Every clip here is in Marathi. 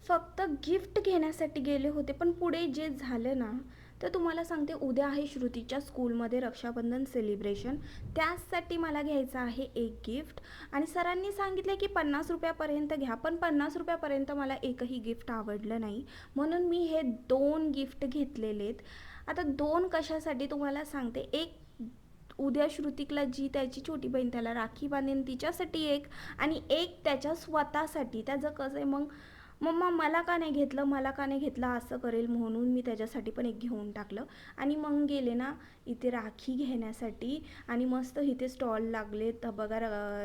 फक्त गिफ्ट घेण्यासाठी गेले होते, पण पुढे जे झालं ना, तर तुम्हाला सांगते, उद्या आहे श्रुतीच्या स्कूलमध्ये रक्षाबंधन सेलिब्रेशन. त्याचसाठी मला घ्यायचं आहे एक गिफ्ट. आणि सरांनी सांगितलं की 50 रुपयापर्यंत घ्या, पण 50 रुपयापर्यंत मला एकही गिफ्ट आवडलं नाही. म्हणून मी हे 2 गिफ्ट घेतलेलेत. आता 2 कशासाठी तुम्हाला सांगते. एक, उद्या श्रुतिकला जी त्याची छोटी बहीण त्याला राखी बांधेन तिच्यासाठी एक, आणि एक त्याच्या स्वतःसाठी. त्याचं कसं आहे, मग मम्मा मला का नाही घेतलं, मला का नाही घेतलं असं करेल, म्हणून मी त्याच्यासाठी पण एक घेऊन टाकलं. आणि मग गेले ना इथे राखी घेण्यासाठी. आणि मस्त इथे स्टॉल लागले तर बघा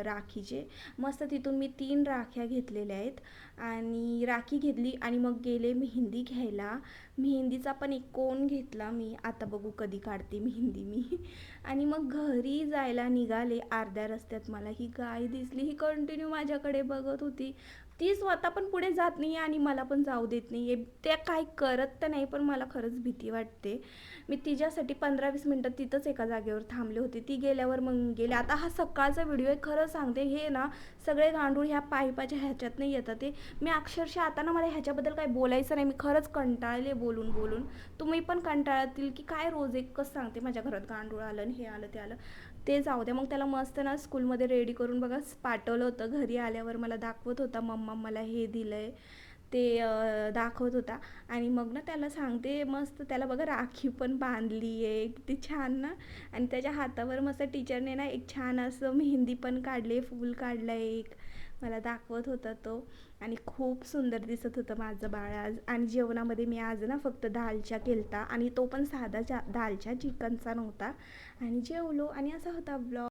राखीचे. मस्त तिथून मी 3 राख्या घेतलेल्या आहेत. आणि राखी घेतली आणि मग गेले मेहंदी घ्यायला. मेहंदीचा पण एक कोन घेतला मी, आता बघू कधी काढते मेहंदी मी. आणि मग घरी जायला निघाले. अर्ध्या रस्त्यात मला ही गाय दिसली, ही कंटिन्यू माझ्याकडे बघत होती. ती स्वतः पण पुढे जात नाही आणि मला पण जाऊ देत नाही आहे. त्या काही करत तर नाही, पण मला खरंच भीती वाटते. मी तिच्यासाठी 15-20 मिनटं तिथंच एका जागेवर थांबले होते. ती गेल्यावर मग गेले. आता हा सकाळचा व्हिडिओ आहे, खरं सांगते. हे ना सगळे गांडूळ ह्या पाईपाच्या ह्याच्यात नाही येतात. ते मी अक्षरशः आता ना, मला ह्याच्याबद्दल काही बोलायचं नाही. मी खरंच कंटाळले बोलून बोलून. तुम्ही पण कंटाळतील की काय रोज एकच सांगते, माझ्या घरात गांडूळ आलं आणि हे आलं ते आलं. ते जाऊ द्या. मग त्याला मस्त ना स्कूलमध्ये रेडी करून बघा पाठवलं होतं. घरी आल्यावर मला दाखवत होता, मम्मा मला हे दिलं आहे, ते दाखवत होता. आणि मग ना त्याला सांगते, मस्त त्याला बघा राखी पण बांधली आहे, किती छान ना. आणि त्याच्या हातावर मस्त टीचरने ना एक छान असं मेहंदी पण काढले, फूल काढलं एक, मला दाखवत होता तो. आणि खूप सुंदर दिसत होतं माझं बाळ आज. आणि जेवणामध्ये मी आज ना फक्त दालचा केलता, आणि तो पण साधा दालचा, चिकनचा नव्हता. आणि जेवलो, आणि असा होता ब्लॉग.